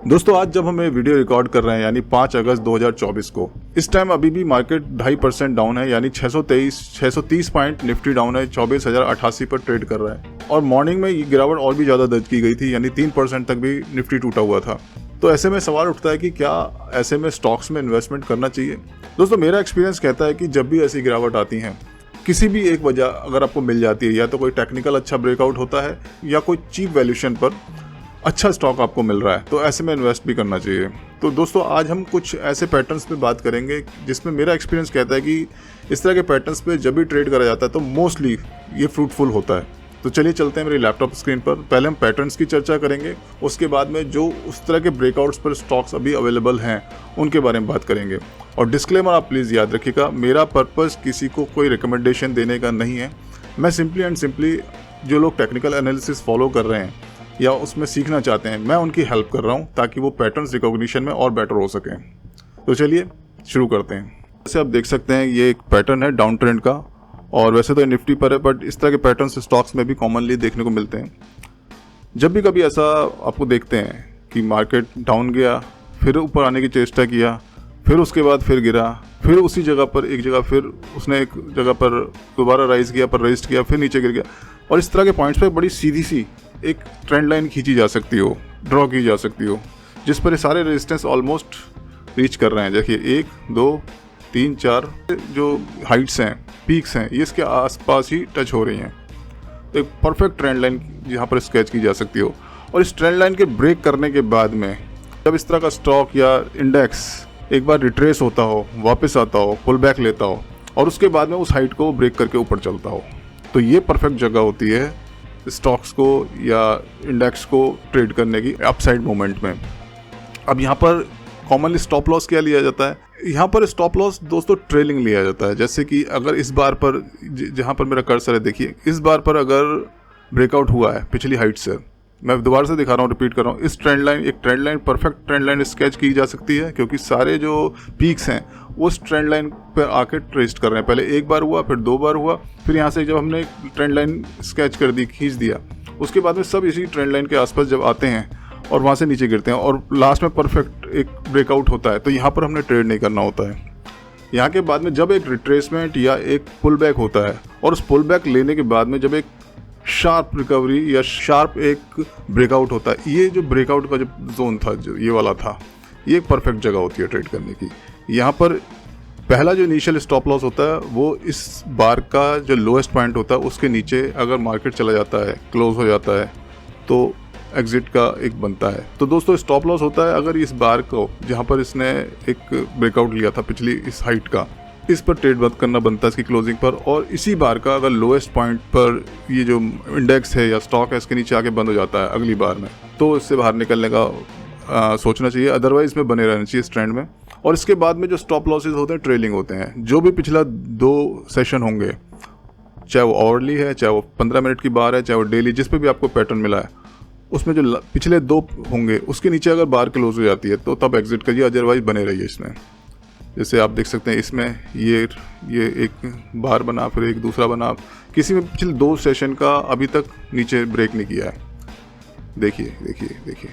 दोस्तों आज जब हम ये वीडियो रिकॉर्ड कर रहे हैं यानी 5 अगस्त 2024 को, इस टाइम अभी भी मार्केट 2.5% डाउन है, यानी 630 पॉइंट निफ्टी डाउन है, 24,088 पर ट्रेड कर रहा है। और मॉर्निंग में ये गिरावट और भी ज़्यादा दर्ज की गई थी, यानी 3% तक भी निफ्टी टूटा हुआ था। तो ऐसे में सवाल उठता है कि क्या ऐसे में स्टॉक्स में इन्वेस्टमेंट करना चाहिए। दोस्तों मेरा एक्सपीरियंस कहता है कि जब भी ऐसी गिरावट आती है, किसी भी एक वजह अगर आपको मिल जाती है, या तो कोई टेक्निकल अच्छा ब्रेकआउट होता है या कोई चीप वैल्यूएशन पर अच्छा स्टॉक आपको मिल रहा है, तो ऐसे में इन्वेस्ट भी करना चाहिए। तो दोस्तों आज हम कुछ ऐसे पैटर्न्स पे बात करेंगे जिसमें मेरा एक्सपीरियंस कहता है कि इस तरह के पैटर्न्स पे जब भी ट्रेड करा जाता है तो मोस्टली ये फ्रूटफुल होता है। तो चलिए चलते हैं मेरी लैपटॉप स्क्रीन पर। पहले हम पैटर्न्स की चर्चा करेंगे, उसके बाद में जो उस तरह के ब्रेकआउट्स पर स्टॉक्स अभी अवेलेबल हैं उनके बारे में बात करेंगे। और डिस्क्लेमर आप प्लीज़ याद रखिएगा, मेरा पर्पस किसी को कोई रिकमेंडेशन देने का नहीं है। मैं सिंपली एंड सिंपली जो लोग टेक्निकल एनालिसिस फॉलो कर रहे हैं या उसमें सीखना चाहते हैं, मैं उनकी हेल्प कर रहा हूं ताकि वो पैटर्न्स रिकॉग्निशन में और बेटर हो सकें। तो चलिए शुरू करते हैं। जैसे आप देख सकते हैं ये एक पैटर्न है डाउन ट्रेंड का, और वैसे तो निफ्टी पर है, बट इस तरह के पैटर्न्स स्टॉक्स में भी कॉमनली देखने को मिलते हैं। जब भी कभी ऐसा आपको देखते हैं कि मार्केट डाउन गया, फिर ऊपर आने की चेष्टा किया, फिर उसके बाद फिर गिरा, फिर उसी जगह पर एक जगह फिर उसने एक जगह पर दोबारा राइज किया, पर रेजिस्ट किया, फिर नीचे गिर गया, और इस तरह के पॉइंट्स पर बड़ी सीधी सी एक ट्रेंड लाइन खींची जा सकती हो, ड्रॉ की जा सकती हो, जिस पर ये सारे रेजिस्टेंस ऑलमोस्ट रीच कर रहे हैं। देखिए 1, 2, 3, 4 जो हाइट्स हैं, पीक्स हैं, ये इसके आसपास ही टच हो रही हैं। तो एक परफेक्ट ट्रेंड लाइन यहाँ पर स्केच की जा सकती हो। और इस ट्रेंड लाइन के ब्रेक करने के बाद में जब इस तरह का स्टॉक या इंडेक्स एक बार रिट्रेस होता हो, वापस आता हो, पुल बैक लेता हो, और उसके बाद में उस हाइट को ब्रेक करके ऊपर चलता हो, तो ये परफेक्ट जगह होती है स्टॉक्स को या इंडेक्स को ट्रेड करने की अपसाइड मोमेंट में। अब यहाँ पर कॉमनली स्टॉप लॉस क्या लिया जाता है? यहाँ पर स्टॉप लॉस दोस्तों ट्रेलिंग लिया जाता है। जैसे कि अगर इस बार पर जहाँ पर मेरा कर्सर है, देखिए इस बार पर अगर ब्रेकआउट हुआ है पिछली हाइट से, मैं दोबारा से दिखा रहा हूँ, रिपीट कर रहा हूँ, इस ट्रेंड लाइन, एक trend line, perfect trend line sketch की जा सकती है, क्योंकि सारे जो पीक्स हैं वो उस ट्रेंड लाइन पर आके ट्रेस्ट कर रहे हैं। पहले एक बार हुआ, फिर 2 बार हुआ, फिर यहाँ से जब हमने ट्रेंड लाइन स्केच कर दी, खींच दिया, उसके बाद में सब इसी ट्रेंड लाइन के आसपास जब आते हैं और वहाँ से नीचे गिरते हैं और लास्ट में परफेक्ट एक ब्रेकआउट होता है, तो यहाँ पर हमने ट्रेड नहीं करना होता है। यहाँ के बाद में जब एक रिट्रेसमेंट या एक पुल बैक होता है, और उस पुल बैक लेने के बाद में जब एक शार्प रिकवरी या शार्प एक ब्रेकआउट होता है, ये जो ब्रेकआउट का जो जोन था, जो ये वाला था, ये एक परफेक्ट जगह होती है ट्रेड करने की। यहाँ पर पहला जो इनिशियल स्टॉप लॉस होता है वो इस बार का जो लोएस्ट पॉइंट होता है उसके नीचे अगर मार्केट चला जाता है, क्लोज हो जाता है, तो एग्जिट का एक बनता है। तो दोस्तों स्टॉप लॉस होता है अगर इस बार को, जहाँ पर इसने एक ब्रेकआउट लिया था पिछली इस हाइट का, इस पर ट्रेड बंद करना बनता है इसकी क्लोजिंग पर, और इसी बार का अगर लोएस्ट पॉइंट पर ये जो इंडेक्स है या स्टॉक है इसके नीचे आके बंद हो जाता है अगली बार में, तो इससे बाहर निकलने का सोचना चाहिए, अदरवाइज में बने रहना चाहिए इस ट्रेंड में। और इसके बाद में जो स्टॉप लॉसेज होते हैं ट्रेलिंग होते हैं। जो भी पिछला 2 सेशन होंगे, चाहे वो आवरली है, चाहे वो 15 मिनट की बार है, चाहे वो डेली, जिस पे भी आपको पैटर्न मिला है, उसमें जो पिछले 2 होंगे उसके नीचे अगर बार क्लोज हो जाती है तो तब एग्जिट करिए, अदरवाइज बने रहिए इसमें। जैसे आप देख सकते हैं इसमें ये एक बार बना, फिर एक दूसरा बना, किसी में पिछले 2 सेशन का अभी तक नीचे ब्रेक नहीं किया है। देखिए देखिए देखिए,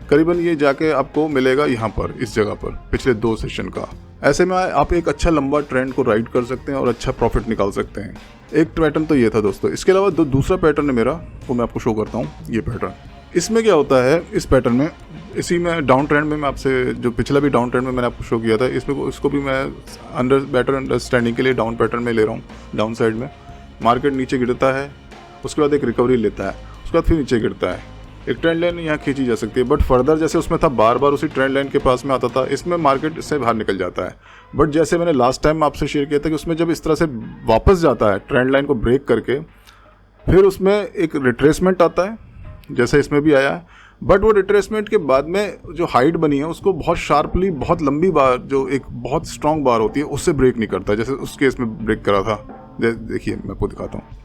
करीबन ये जाके आपको मिलेगा यहाँ पर, इस जगह पर, पिछले 2 सेशन का। ऐसे में आप एक अच्छा लंबा ट्रेंड को राइड कर सकते हैं और अच्छा प्रॉफिट निकाल सकते हैं। एक पैटर्न तो ये था दोस्तों। इसके अलावा दूसरा पैटर्न है मेरा, वो मैं आपको शो करता हूँ। ये पैटर्न, इसमें क्या होता है, इस पैटर्न में, इसी में डाउन ट्रेंड में मैं आपसे, जो पिछला भी डाउन ट्रेंड में मैंने आपको शो किया था, इसको भी मैं बेटर अंडरस्टैंडिंग के लिए डाउन पैटर्न में ले रहा हूँ। डाउन साइड में मार्केट नीचे गिरता है, उसके बाद एक रिकवरी लेता है, उसके बाद फिर नीचे गिरता है, एक ट्रेंड लाइन यहाँ खींची जा सकती है। बट फर्दर जैसे उसमें था, बार बार उसी ट्रेंड लाइन के पास में आता था, इसमें मार्केट से बाहर निकल जाता है। बट जैसे मैंने लास्ट टाइम आपसे शेयर किया था कि उसमें जब इस तरह से वापस जाता है ट्रेंड लाइन को ब्रेक करके, फिर उसमें एक रिट्रेसमेंट आता है, जैसे इसमें भी आया है। बट वो रिट्रेसमेंट के बाद में जो हाइट बनी है उसको बहुत शार्पली, बहुत लंबी बार, जो एक बहुत स्ट्रॉन्ग बार होती है, उससे ब्रेक नहीं करता, जैसे उस केस में ब्रेक करा था। देखिए मैं आपको दिखाता हूँ।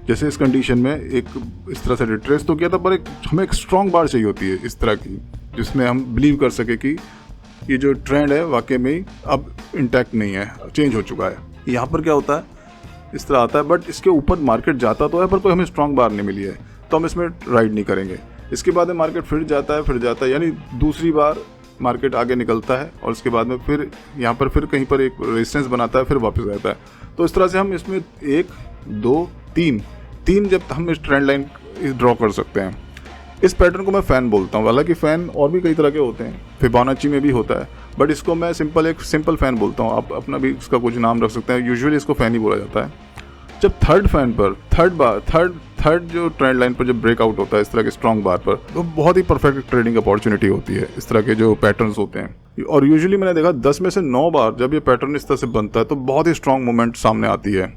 जैसे इस कंडीशन में एक इस तरह से रिट्रेस तो किया था, पर हमें एक स्ट्रॉन्ग बार चाहिए होती है इस तरह की, जिसमें हम बिलीव कर सके कि ये जो ट्रेंड है वाकई में अब इंटैक्ट नहीं है, चेंज हो चुका है। यहाँ पर क्या होता है, इस तरह आता है, बट इसके ऊपर मार्केट जाता तो है, पर कोई हमें स्ट्रॉन्ग बार नहीं मिली है, तो हम इसमें राइड नहीं करेंगे। इसके बाद में मार्केट फिर जाता है, यानी दूसरी बार मार्केट आगे निकलता है और उसके बाद में फिर यहाँ पर फिर कहीं पर एक रेजिस्टेंस बनाता है, फिर वापस आता है। तो इस तरह से हम इसमें 1 2 3 जब हम इस ट्रेंड लाइन ड्रॉ कर सकते हैं। इस पैटर्न को मैं फ़ैन बोलता हूँ। हालांकि फ़ैन और भी कई तरह के होते हैं, फिबोनाची में भी होता है, बट इसको मैं एक सिंपल फ़ैन बोलता हूँ। आप अपना भी इसका कुछ नाम रख सकते हैं, यूजुअली इसको फ़ैन ही बोला जाता है। जब थर्ड फैन पर थर्ड जो ट्रेंड लाइन पर जब ब्रेकआउट होता है इस तरह के स्ट्रॉन्ग बार पर, तो बहुत ही परफेक्ट ट्रेडिंग अपॉर्चुनिटी होती है इस तरह के जो पैटर्न्स होते हैं। और यूजुअली मैंने देखा 10 में से 9 बार जब ये पैटर्न इस तरह से बनता है तो बहुत ही स्ट्रॉन्ग मूवमेंट सामने आती है।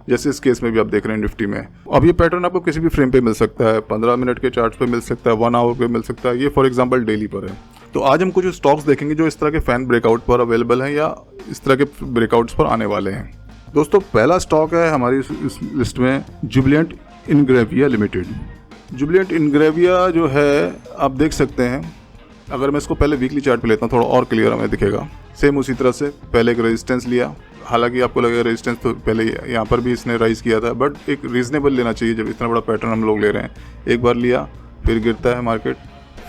जैसे इस केस में भी आप देख रहे हैं निफ्टी में। अब ये पैटर्न आपको किसी भी फ्रेम पे मिल सकता है, 15 मिनट के चार्ट पे मिल सकता है, 1 आवर पे मिल सकता है, ये फॉर एग्जांपल डेली पर है। तो आज हम कुछ स्टॉक्स देखेंगे जो इस तरह के फैन ब्रेकआउट पर अवेलेबल हैं या इस तरह के ब्रेकआउट्स पर आने वाले हैं। दोस्तों, पहला स्टॉक है हमारी इस लिस्ट में जुबिलेंट इनग्रेविया लिमिटेड। जुबिलेंट इनग्रेविया जो है आप देख सकते हैं, अगर मैं इसको पहले वीकली चार्ट पे लेता हूँ थोड़ा और क्लियर हमें दिखेगा। सेम उसी तरह से पहले एक रेजिस्टेंस लिया, हालांकि आपको लगेगा रेजिस्टेंस तो पहले यहाँ पर भी इसने राइज किया था, बट एक रीजनेबल लेना चाहिए जब इतना बड़ा पैटर्न हम लोग ले रहे हैं। एक बार लिया, फिर गिरता है मार्केट,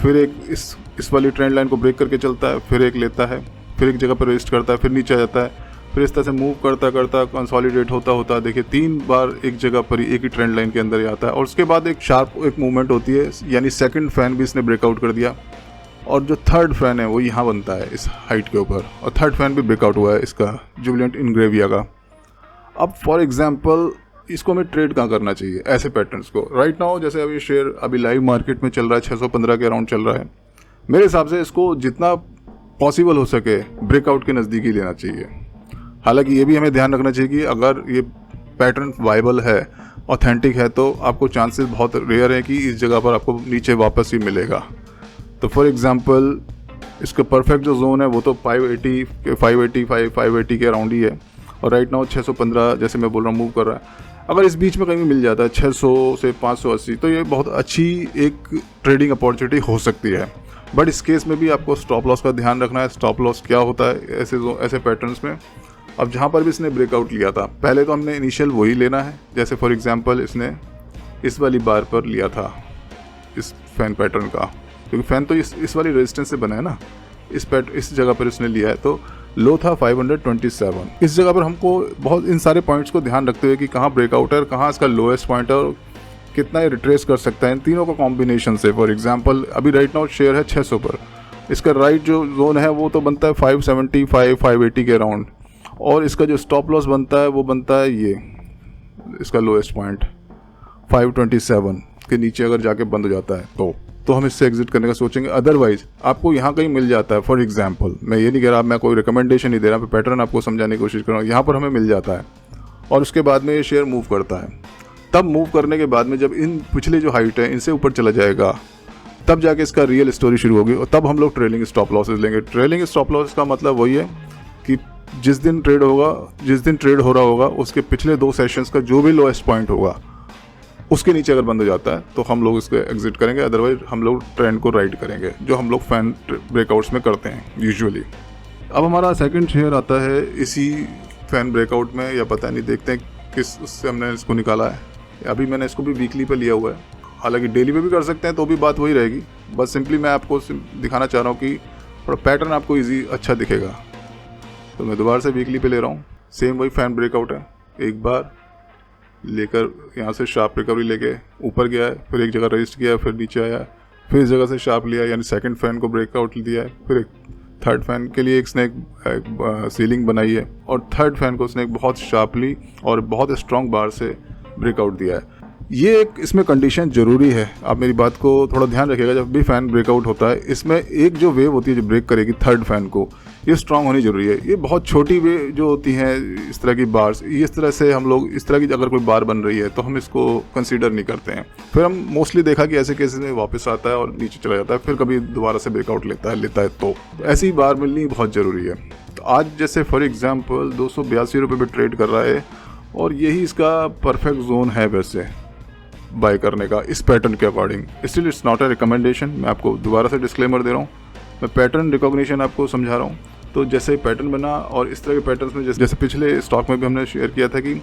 फिर एक इस वाली ट्रेंड लाइन को ब्रेक करके चलता है, फिर एक लेता है, फिर एक जगह पर रेजिस्ट करता है, फिर नीचे आ जाता है, फिर इस तरह से मूव करता कंसोलिडेट होता देखिए 3 बार एक जगह पर ही एक ही ट्रेंड लाइन के अंदर ही आता है। और उसके बाद एक शार्प एक मूवमेंट होती है, यानी सेकंड फैन भी इसने ब्रेकआउट कर दिया और जो थर्ड फैन है वो यहाँ बनता है इस हाइट के ऊपर, और थर्ड फैन भी ब्रेकआउट हुआ है इसका जुबिलेंट इनग्रेविया का। अब फॉर एग्जांपल इसको हमें ट्रेड कहाँ करना चाहिए ऐसे पैटर्न्स को? राइट नाउ जैसे अभी शेयर अभी लाइव मार्केट में चल रहा है, 615 के अराउंड चल रहा है। मेरे हिसाब से इसको जितना पॉसिबल हो सके ब्रेकआउट के नज़दीक ही लेना चाहिए। हालांकि ये भी हमें ध्यान रखना चाहिए कि अगर ये पैटर्न वाइबल है, ऑथेंटिक है, तो आपको चांसेस बहुत रेयर है कि इस जगह पर आपको नीचे वापस ही मिलेगा। तो फॉर एग्जांपल इसका परफेक्ट जो जोन है वो तो 580 के अराउंड ही है, और राइट नाउ 615 जैसे मैं बोल रहा हूँ मूव कर रहा है। अगर इस बीच में कहीं मिल जाता है 600 से 580 तो ये बहुत अच्छी एक ट्रेडिंग अपॉर्चुनिटी हो सकती है। बट इस केस में भी आपको स्टॉप लॉस का ध्यान रखना है। स्टॉप लॉस क्या होता है ऐसे पैटर्न्स में? अब जहाँ पर भी इसने ब्रेकआउट लिया था, पहले तो हमने इनिशियल वही लेना है। जैसे फॉर एग्जांपल इसने इस वाली बार पर लिया था इस फैन पैटर्न का, क्योंकि फैन तो इस वाली रेजिस्टेंस से बना है ना, इस जगह पर इसने लिया है, तो लो था 527। इस जगह पर हमको बहुत इन सारे पॉइंट्स को ध्यान रखते हुए कि कहाँ ब्रेकआउट है, कहाँ इसका लोएस्ट पॉइंट है और कितना ये रिट्रेस कर सकता है, इन तीनों का कॉम्बिनेशन से। फॉर एग्जांपल अभी राइट नाउ शेयर है 600 पर, इसका राइट जो जोन है वो तो बनता है 575 580 के अराउंड, और इसका जो स्टॉप लॉस बनता है वो बनता है ये इसका लोएस्ट पॉइंट 527 के नीचे अगर जाके बंद हो जाता है तो हम इससे एग्जिट करने का सोचेंगे। अदरवाइज आपको यहाँ कहीं मिल जाता है, फॉर एग्जांपल मैं ये नहीं कह रहा, मैं कोई रिकमेंडेशन नहीं दे रहा, पैटर्न आपको समझाने की कोशिश कर रहा हूँ। यहाँ पर हमें मिल जाता है और उसके बाद में ये शेयर मूव करता है। तब मूव करने के बाद में जब इन पिछले जो हाइट है इनसे ऊपर चला जाएगा, तब जाके इसका रियल स्टोरी शुरू होगी, और तब हम लोग ट्रेलिंग स्टॉप लॉसेस लेंगे। ट्रेलिंग स्टॉप लॉस का मतलब वही है कि जिस दिन ट्रेड हो रहा होगा उसके पिछले 2 सेशंस का जो भी लोएस्ट पॉइंट होगा उसके नीचे अगर बंद हो जाता है तो हम लोग इसको एग्जिट करेंगे। अदरवाइज हम लोग ट्रेंड को राइड करेंगे, जो हम लोग फैन ब्रेकआउट्स में करते हैं यूजुअली। अब हमारा सेकंड शेयर आता है इसी फैन ब्रेकआउट में, या पता नहीं, देखते हैं किस उससे हमने इसको निकाला है। अभी मैंने इसको भी वीकली पे लिया हुआ है, हालांकि डेली पे भी कर सकते हैं तो भी बात वही रहेगी। बस सिंपली मैं आपको दिखाना चाह रहा हूँ कि थोड़ा पैटर्न आपको ईजी अच्छा दिखेगा, तो मैं दोबारा से वीकली पे ले रहा हूँ। सेम वही फैन ब्रेकआउट है, एक बार लेकर यहाँ से शार्प रिकवरी लेके ऊपर गया है, फिर एक जगह रेजिस्ट किया, फिर नीचे आया, फिर इस जगह से शार्प लिया, यानी सेकंड फैन को ब्रेकआउट दिया है, फिर एक थर्ड फैन के लिए एक सीलिंग बनाई है, और थर्ड फैन को उसने एक बहुत शार्पली और बहुत स्ट्रॉन्ग बार से ब्रेकआउट दिया है। ये एक इसमें कंडीशन ज़रूरी है, आप मेरी बात को थोड़ा ध्यान रखिएगा। जब भी फ़ैन ब्रेकआउट होता है इसमें एक जो वेव होती है जो ब्रेक करेगी थर्ड फैन को, ये स्ट्रांग होनी जरूरी है। ये बहुत छोटी वेव जो होती हैं इस तरह की बार्स, इस तरह से हम लोग इस तरह की अगर कोई बार बन रही है तो हम इसको कंसीडर नहीं करते हैं। फिर हम मोस्टली देखा कि ऐसे केसेस में वापस आता है और नीचे चला जाता है, फिर कभी दोबारा से ब्रेकआउट लेता है तो ऐसी बार मिलनी बहुत ज़रूरी है। तो आज जैसे फॉर एग्जाम्पल 282 रुपये पर ट्रेड कर रहा है, और यही इसका परफेक्ट जोन है वैसे बाय करने का इस पैटर्न के according. Still it's not a recommendation, मैं आपको दोबारा से डिस्क्लेमर दे रहा हूँ, मैं पैटर्न रिकॉग्निशन आपको समझा रहा हूँ। तो जैसे पैटर्न बना और इस तरह के पैटर्न्स में जैसे पिछले स्टॉक में भी हमने शेयर किया था कि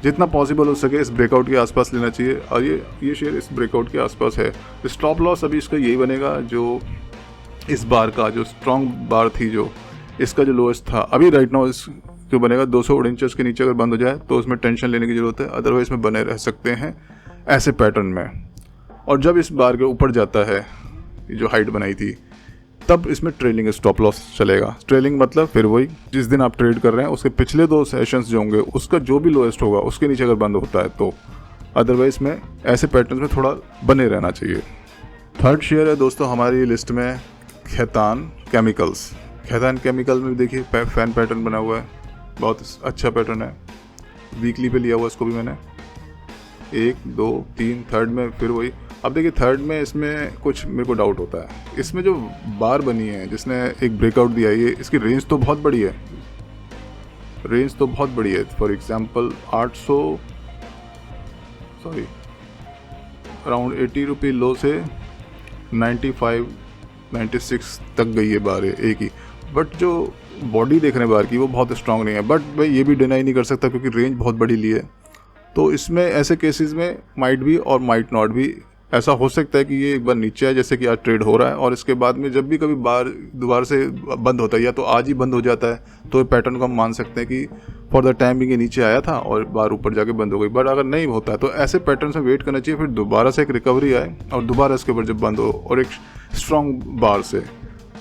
जितना पॉसिबल हो सके इस ब्रेकआउट के आसपास लेना चाहिए, और ये शेयर इस ब्रेकआउट के आसपास है। स्टॉप लॉस अभी इसका यही बनेगा, जो इस बार का जो स्ट्रॉन्ग बार थी, जो इसका जो लोएस्ट था, अभी राइट नाउ इस जो बनेगा 200 इंचेस के नीचे अगर बंद हो जाए तो उसमें टेंशन लेने की ज़रूरत है, अदरवाइज में बने रह सकते हैं ऐसे पैटर्न में। और जब इस बार के ऊपर जाता है, जो हाइट बनाई थी, तब इसमें ट्रेलिंग स्टॉप लॉस चलेगा। ट्रेलिंग मतलब फिर वही जिस दिन आप ट्रेड कर रहे हैं उसके पिछले 2 सेशंस जो होंगे उसका जो भी लोएस्ट होगा उसके नीचे अगर बंद होता है तो, अदरवाइज में ऐसे पैटर्न में थोड़ा बने रहना चाहिए। थर्ड शेयर है दोस्तों हमारी लिस्ट में खैतान केमिकल्स। खैतान केमिकल में देखिए फैन पैटर्न बना हुआ है, बहुत अच्छा पैटर्न है। वीकली पे लिया हुआ इसको भी मैंने, 1 2 3, थर्ड में फिर वही। अब देखिए थर्ड में इसमें कुछ मेरे को डाउट होता है, इसमें जो बार बनी है जिसने एक ब्रेकआउट दिया है, ये इसकी रेंज तो बहुत बड़ी है, रेंज तो बहुत बड़ी है। फॉर एग्जांपल 800 अराउंड 80 रुपये लो से 95 96 तक गई है बार एक ही। बट जो बॉडी देख रहे हैं बार की वो बहुत स्ट्रांग नहीं है, बट मैं ये भी डिनाई नहीं कर सकता क्योंकि रेंज बहुत बड़ी ली है। तो इसमें ऐसे केसेस में माइट भी और माइट नॉट भी, ऐसा हो सकता है कि ये एक बार नीचे है जैसे कि आज ट्रेड हो रहा है, और इसके बाद में जब भी कभी बार दोबारा से बंद होता है या तो आज ही बंद हो जाता है, तो ये पैटर्न को हम मान सकते हैं कि फॉर द टाइम बिंग ये नीचे आया था और बार ऊपर जाके बंद हो गई। बट अगर नहीं होता है तो ऐसे पैटर्न से वेट करना चाहिए, फिर दोबारा से एक रिकवरी आए और दोबारा इसके ऊपर जब बंद हो और एक स्ट्रॉन्ग बार से,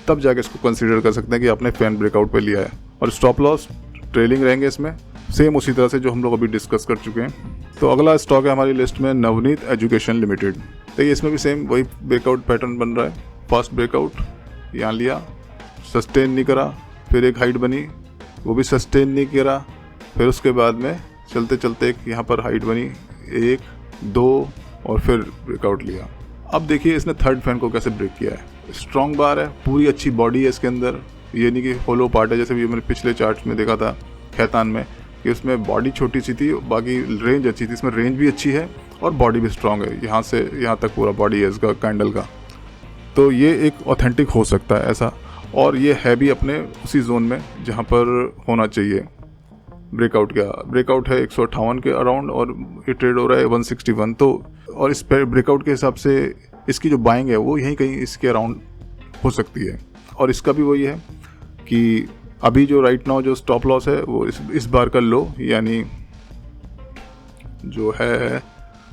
तब जाके इसको कंसीडर कर सकते हैं कि आपने फैन ब्रेकआउट पे लिया है। और स्टॉप लॉस ट्रेलिंग रहेंगे इसमें, सेम उसी तरह से जो हम लोग अभी डिस्कस कर चुके हैं। तो अगला स्टॉक है हमारी लिस्ट में नवनीत एजुकेशन लिमिटेड। देखिए इसमें भी सेम वही ब्रेकआउट पैटर्न बन रहा है। फर्स्ट ब्रेकआउट यहाँ लिया, सस्टेन नहीं करा, फिर एक हाइट बनी, वो भी सस्टेन नहीं करा, फिर उसके बाद में चलते चलते एक यहाँ पर हाइट बनी, 1 2 और फिर ब्रेकआउट लिया। अब देखिए इसने थर्ड फैन को कैसे ब्रेक किया है। स्ट्रॉन्ग बार है, पूरी अच्छी बॉडी है इसके अंदर, ये नहीं कि होलो पार्ट है जैसे भी मैंने पिछले चार्ट में देखा था खैतान में कि उसमें बॉडी छोटी सी थी, बाकी रेंज अच्छी थी। इसमें रेंज भी अच्छी है और बॉडी भी स्ट्रांग है, यहाँ से यहाँ तक पूरा बॉडी है इसका कैंडल का। तो ये एक ऑथेंटिक हो सकता है ऐसा, और ये है भी अपने उसी जोन में जहाँ पर होना चाहिए। ब्रेकआउट है 158 के अराउंड और ये ट्रेड हो रहा है 161। तो और इस ब्रेकआउट के हिसाब से इसकी जो बाइंग है वो यहीं कहीं इसके अराउंड हो सकती है। और इसका भी वही है कि अभी जो राइट नाउ जो स्टॉप लॉस है वो इस बार का लो यानी जो है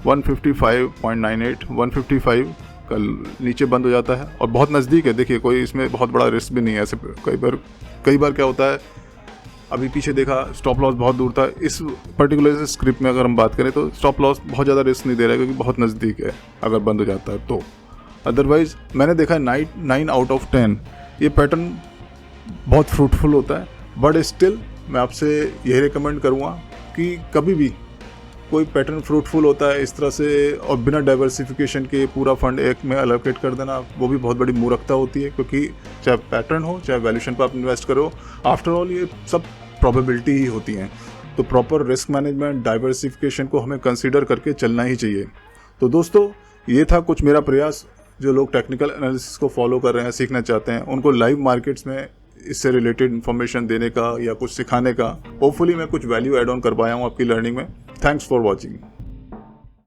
155.98 155 का नीचे बंद हो जाता है और बहुत नज़दीक है। देखिए कोई इसमें बहुत बड़ा रिस्क भी नहीं है। ऐसे कई बार क्या होता है, अभी पीछे देखा स्टॉप लॉस बहुत दूर था, इस पर्टिकुलर स्क्रिप्ट में अगर हम बात करें तो स्टॉप लॉस बहुत ज़्यादा रिस्क नहीं दे रहा है क्योंकि बहुत नज़दीक है अगर बंद हो जाता है तो। अदरवाइज़ मैंने देखा है 9 आउट ऑफ 10 ये पैटर्न बहुत फ्रूटफुल होता है। बट स्टिल मैं आपसे यही रिकमेंड करूँगा कि कभी भी कोई पैटर्न फ्रूटफुल होता है इस तरह से और बिना डाइवर्सिफिकेशन के पूरा फंड एक में एलोकेट कर देना, वो भी बहुत बड़ी मूर्खता होती है। क्योंकि चाहे पैटर्न हो चाहे वैल्यूएशन पर आप इन्वेस्ट करो, आफ्टर ऑल ये सब प्रोबेबिलिटी ही होती हैं। तो प्रॉपर रिस्क मैनेजमेंट डाइवर्सिफिकेशन को हमें कंसीडर करके चलना ही चाहिए। तो दोस्तों ये था कुछ मेरा प्रयास। जो लोग टेक्निकल एनालिसिस को फॉलो कर रहे हैं, सीखना चाहते हैं, उनको लाइव मार्केट्स में इससे रिलेटेड इन्फॉर्मेशन देने का या कुछ सिखाने का होपफुली मैं कुछ वैल्यू ऐड ऑन कर पाया हूँ आपकी लर्निंग में। Thanks for watching.